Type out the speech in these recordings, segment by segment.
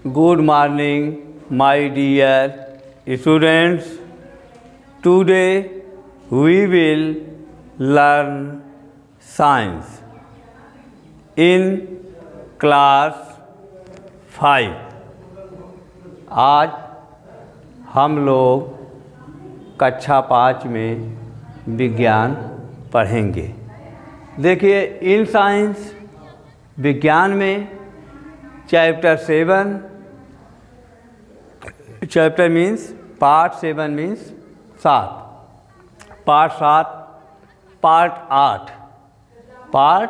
Good morning, my dear students. Today we will learn science in class 5. आज हम लोग कक्षा 5 में विज्ञान पढ़ेंगे। देखिए, इन साइंस विज्ञान में chapter 7 chapter means part 7 means 7, part 7, part 8, part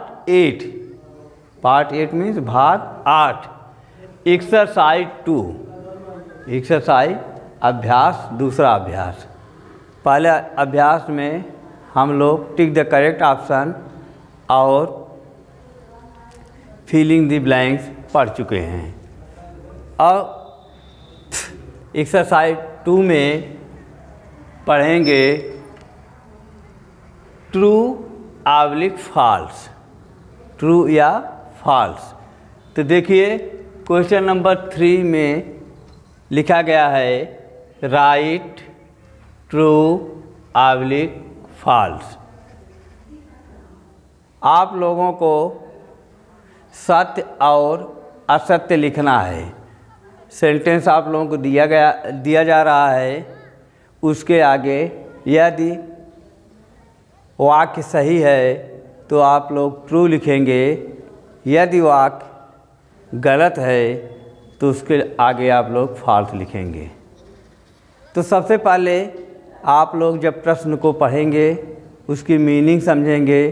8 means भाग 8, एक्सरसाइज 2, एक्सरसाइज अभ्यास, दूसरा अभ्यास। पहले अभ्यास में हम लोग टिक द करेक्ट ऑप्शन और फिलिंग द ब्लैंक्स पढ़ चुके हैं। और एक्सरसाइज 2 में पढ़ेंगे ट्रू ऑब्लिक फॉल्स, ट्रू या फॉल्स। तो देखिए, क्वेश्चन नंबर 3 में लिखा गया है राइट ट्रू ऑब्लिक फॉल्स। आप लोगों को सत्य और असत्य लिखना है। सेंटेंस आप लोगों को दिया जा रहा है, उसके आगे यदि वाक्य सही है तो आप लोग ट्रू लिखेंगे, यदि वाक्य गलत है तो उसके आगे आप लोग फॉल्स लिखेंगे। तो सबसे पहले आप लोग जब प्रश्न को पढ़ेंगे, उसकी मीनिंग समझेंगे,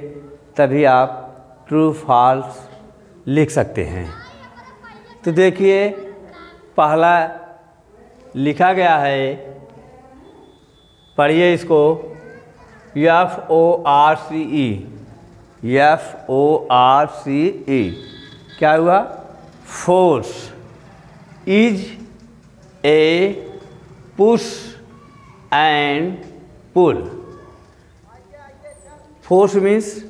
तभी आप ट्रू फॉल्स लिख सकते हैं। तो देखिए, पहला लिखा गया है, पढ़िए इसको, FORCE, FORCE। क्या हुआ? Force is a push and pull. Force means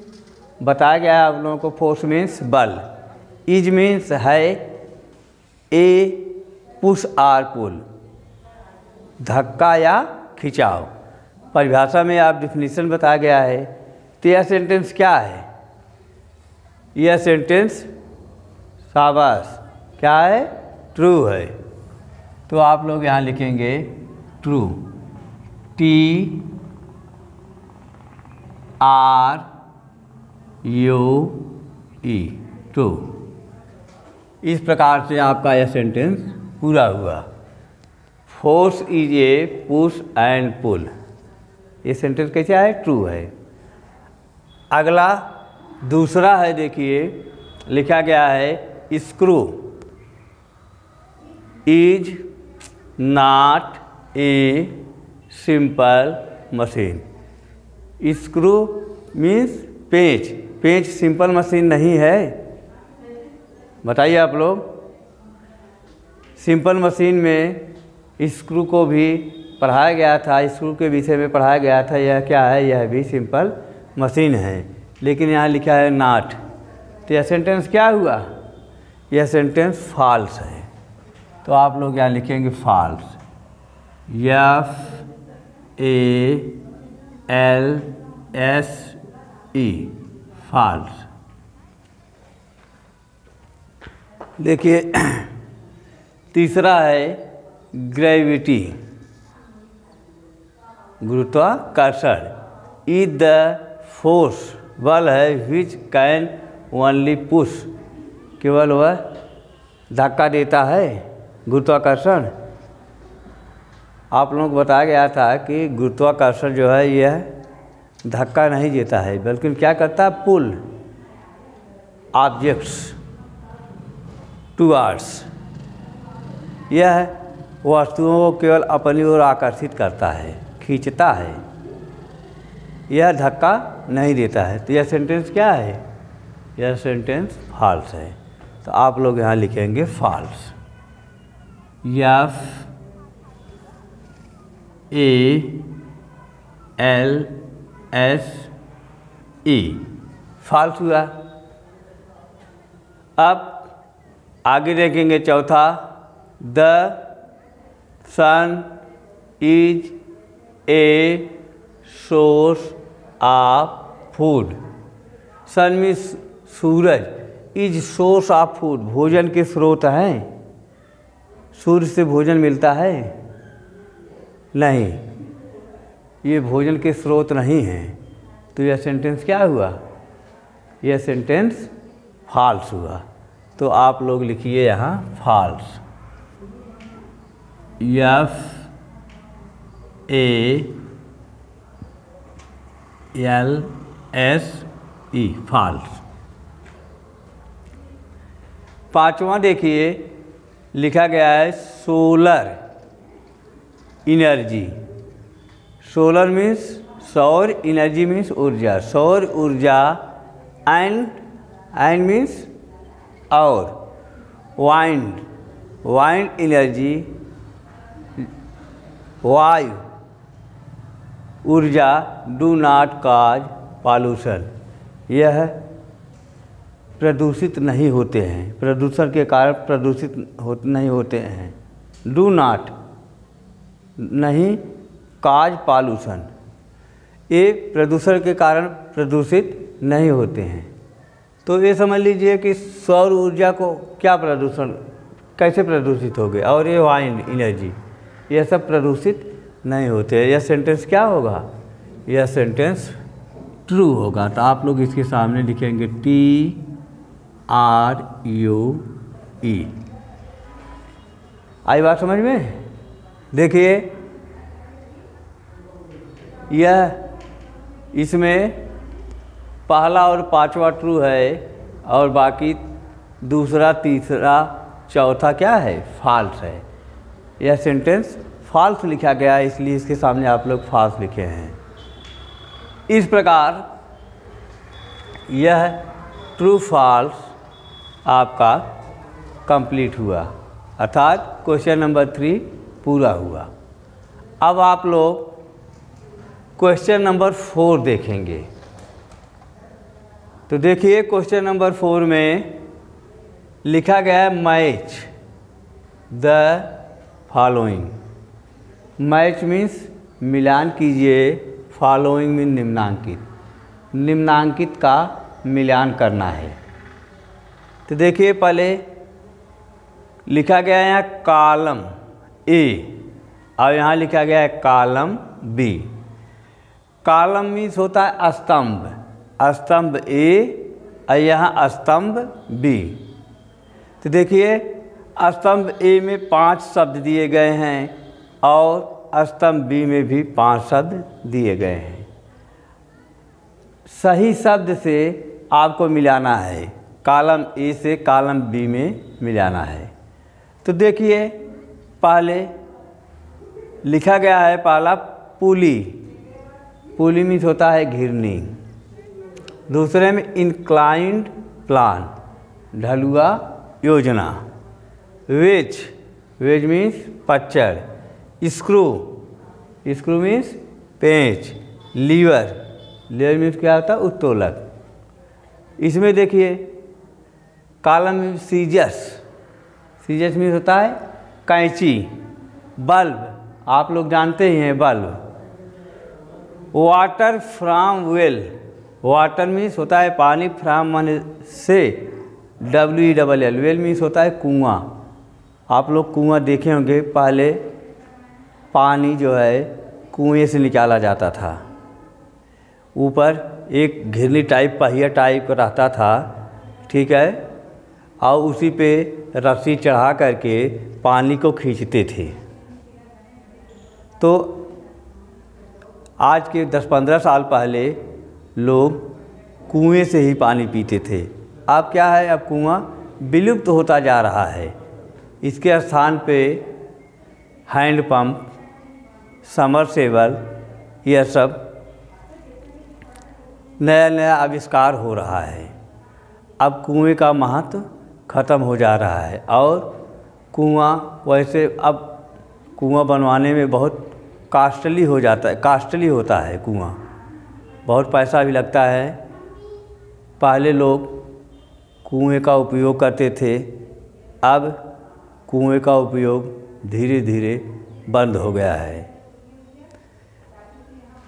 बताया गया है आप लोगों को, फोर्स मीन्स बल, इज मीन्स है, ए पुश आर पुल, धक्का या खिंचाव। परिभाषा में आप डिफिनीशन बताया गया है। तो यह सेंटेंस क्या है? यह सेंटेंस शाबाश क्या है? ट्रू है। तो आप लोग यहाँ लिखेंगे ट्रू, TRUE, ट्रू। इस प्रकार से आपका यह सेंटेंस पूरा हुआ। Force is a push and pull, ये सेंटेंस कैसा है? ट्रू है। अगला दूसरा है, देखिए लिखा गया है screw is not a simple machine. Screw means Pench, Pench simple machine नहीं है। बताइए आप लोग, सिंपल मशीन में स्क्रू को भी पढ़ाया गया था, स्क्रू के विषय में पढ़ाया गया था। यह क्या है? यह भी सिंपल मशीन है, लेकिन यहाँ लिखा है नॉट। तो यह सेंटेंस क्या हुआ? यह सेंटेंस फॉल्स है। तो आप लोग यहाँ लिखेंगे फॉल्स, FALSE, फॉल्स। देखिए, तीसरा है ग्रेविटी, गुरुत्वाकर्षण, इज द फोर्स, बल है, विच कैन ओनली पुश, केवल वह धक्का देता है, गुरुत्वाकर्षण। आप लोगों को बताया गया था कि गुरुत्वाकर्षण जो है यह धक्का नहीं देता है, बल्कि क्या करता है? पुल ऑब्जेक्ट्स टुवर्ड्स, यह वस्तुओं को केवल अपनी ओर आकर्षित करता है, खींचता है, यह धक्का नहीं देता है। तो यह सेंटेंस क्या है? यह सेंटेंस फॉल्स है। तो आप लोग यहाँ लिखेंगे फॉल्स, FALSE, फॉल्स हुआ। अब आगे देखेंगे चौथा the sun is a source of food. Sun means सूरज, इज सोर्स ऑफ फूड भोजन के स्रोत हैं। सूर्य से भोजन मिलता है? नहीं, ये भोजन के स्रोत नहीं हैं। तो यह सेंटेंस क्या हुआ? यह सेंटेंस फॉल्स हुआ। तो आप लोग लिखिए यहाँ फॉल्स, FALSE, फॉल्स। पांचवा देखिए, लिखा गया है सोलर एनर्जी। सोलर मीन्स सौर, एनर्जी मीन्स ऊर्जा। सौर ऊर्जा एंड मीन्स और, वाइंड एनर्जी वायु ऊर्जा डू नॉट काज पॉल्यूशन, यह प्रदूषित नहीं होते हैं। प्रदूषण के कारण प्रदूषित नहीं होते हैं। डू नॉट नहीं, काज पॉल्यूशन, ये प्रदूषण के कारण प्रदूषित नहीं होते हैं। तो ये समझ लीजिए कि सौर ऊर्जा को क्या प्रदूषण, कैसे प्रदूषित हो गए, और ये वाइंड एनर्जी, यह सब प्रदूषित नहीं होते। यह सेंटेंस क्या होगा? यह सेंटेंस ट्रू होगा। तो आप लोग इसके सामने लिखेंगे TRUE। आई बात समझ में? देखिए यह, इसमें पहला और पांचवा ट्रू है और बाकी दूसरा, तीसरा, चौथा क्या है? फॉल्स है। यह सेंटेंस फॉल्स लिखा गया है, इसलिए इसके सामने आप लोग फॉल्स लिखे हैं। इस प्रकार यह ट्रू फॉल्स आपका कंप्लीट हुआ, अर्थात क्वेश्चन नंबर 3 पूरा हुआ। अब आप लोग क्वेश्चन नंबर 4 देखेंगे। तो देखिए क्वेश्चन नंबर 4 में लिखा गया है match the following. Match means मिलान कीजिए, फॉलोइंग मीन निम्नांकित, निम्नांकित का मिलान करना है। तो देखिए पहले लिखा गया है यहाँ कॉलम A और यहाँ लिखा गया है कॉलम B। कॉलम मीन्स होता है स्तंभ, स्तंभ A और यहाँ स्तंभ B। तो देखिए स्तंभ A में 5 शब्द दिए गए हैं और स्तंभ B में भी 5 शब्द दिए गए हैं। सही शब्द से आपको मिलाना है, कॉलम A से कॉलम B में मिलाना है। तो देखिए पहले लिखा गया है पहला पुली, पुली मीन्स होता है घिरनी। दूसरे में इंक्लाइंड प्लान, ढलुआ योजना। वेज, वेज मीन्स पच्चड़। स्क्रू, स्क्रू मीन्स पेंच। लीवर, लीवर मीन्स क्या होता है? उत्तोलक। इसमें देखिए कॉलम में सीजस, सीजस मीन्स होता है कैंची। बल्ब, आप लोग जानते ही हैं bulb. Water from well, water means होता है पानी, फ्रॉम माने से, WELL, वेल मीन्स होता है कुआं। आप लोग कुआं देखे होंगे, पहले पानी जो है कुएं से निकाला जाता था। ऊपर एक घिरनी टाइप, पहिया टाइप का रहता था, ठीक है, और उसी पे रस्सी चढ़ा करके पानी को खींचते थे। तो आज के 10-15 साल पहले लोग कुएं से ही पानी पीते थे। अब क्या है, अब कुआं विलुप्त होता जा रहा है। इसके स्थान पे हैंडपम्प, समरसेबल, यह सब नया नया आविष्कार हो रहा है। अब कुएं का महत्व ख़त्म हो जा रहा है और कुआं वैसे अब कुआं बनवाने में बहुत कास्टली हो जाता है, कास्टली होता है कुआं, बहुत पैसा भी लगता है। पहले लोग कुएं का उपयोग करते थे, अब कुएं का उपयोग धीरे धीरे बंद हो गया है।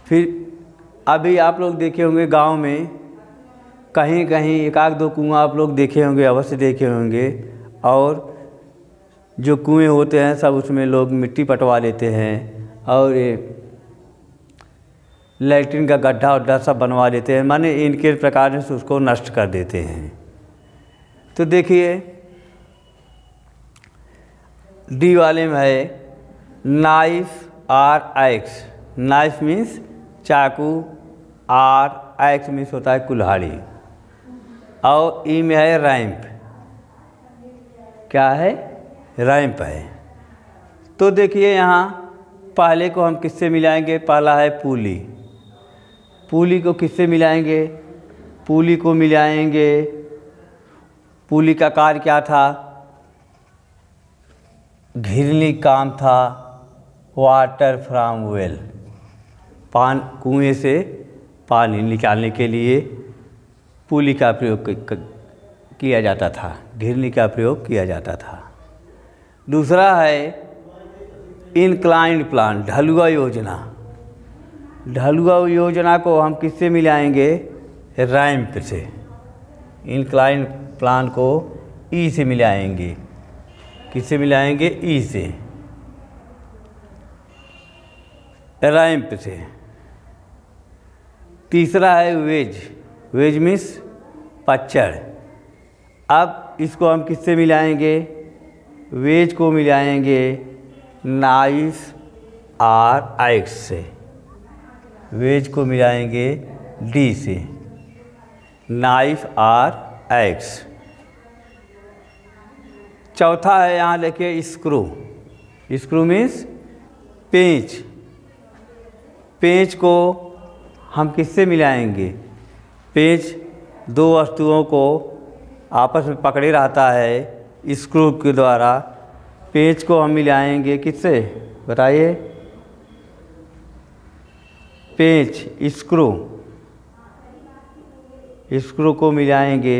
फिर अभी आप लोग देखे होंगे गांव में कहीं कहीं एक आध दो कुआं आप लोग देखे होंगे, अवश्य देखे होंगे। और जो कुएं होते हैं सब उसमें लोग मिट्टी पटवा लेते हैं और ये लैट्रिन का गड्ढा वड्ढा सब बनवा लेते हैं, माने इनके प्रकार से उसको नष्ट कर देते हैं। तो देखिए डी वाले में है knife or axe. Knife means चाकू, आर एक्स मीन्स होता है कुल्हाड़ी, और ई में है रैंप। क्या है? रैंप है। तो देखिए यहाँ पहले को हम किससे मिलाएंगे? पहला है पुली। पुली को किससे मिलाएंगे? पुली को मिलाएंगे, पुली का कार्य क्या था? घिरनी काम था, वाटर फ्रॉम वेल, कुएं से पानी निकालने के लिए पुली का प्रयोग किया जाता था, घिरनी का प्रयोग किया जाता था। दूसरा है इंक्लाइंड प्लान, ढलुआ योजना। ढलुआ योजना को हम किससे मिलाएंगे? रैंप से। इंक्लाइंड प्लान को ई से मिलाएंगे। किससे मिलाएंगे? ई से, रैंप से। तीसरा है वेज। Wedge means पच्चड़। अब इसको हम किससे मिलाएंगे? वेज को मिलाएंगे नाइफ आर एक्स से। वेज को मिलाएंगे डी से, नाइफ आर एक्स। चौथा है यहाँ देखिए स्क्रू। स्क्रू मीन्स पेंच। पेंच को हम किससे मिलाएंगे? पेंच दो वस्तुओं को आपस में पकड़े रहता है स्क्रू के द्वारा। पेंच को हम मिलाएंगे किससे? बताइए। पेंच, स्क्रू, स्क्रू को मिलाएंगे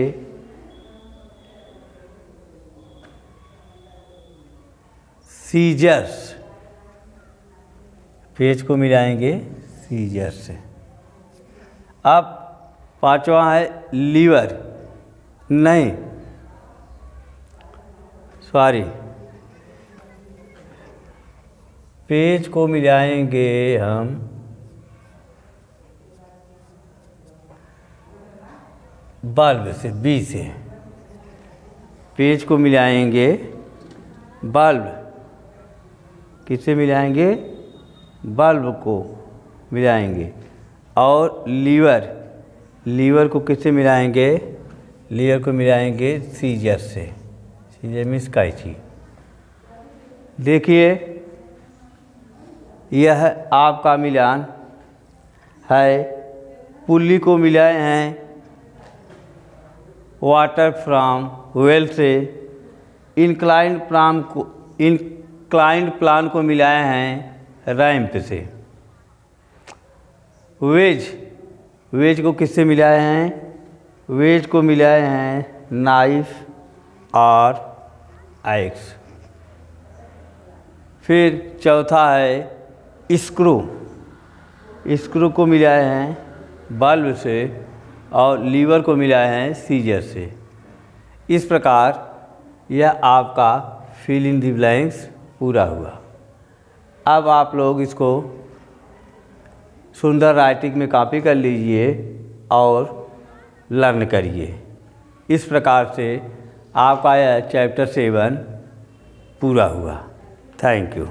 सीजर्स। पेंच को मिलाएंगे सीजर से। अब पांचवा है लीवर। नहीं सॉरी, पेंच को मिलाएंगे हम बल्ब से, बी से। पेंच को मिलाएंगे बल्ब। किससे मिलाएंगे? बल्ब को मिलाएंगे। और लीवर, लीवर को किससे मिलाएंगे? लीवर को मिलाएंगे सीजर से। सीजर मीन्स कैंची। देखिए यह आपका मिलान है। पुल्ली को मिलाए हैं वाटर फ्रॉम वेल से। इंक्लाइंड प्लान को मिलाए हैं रैंप से। वेज को किससे मिलाए हैं? वेज को मिलाए हैं नाइफ और एक्स। फिर चौथा है स्क्रू। स्क्रू को मिलाए हैं बल्ब से और लीवर को मिलाए हैं सीजर से। इस प्रकार यह आपका फिल इन द ब्लैंक्स पूरा हुआ। अब आप लोग इसको सुंदर राइटिंग में कॉपी कर लीजिए और लर्न करिए। इस प्रकार से आपका यह चैप्टर 7 पूरा हुआ। Thank you.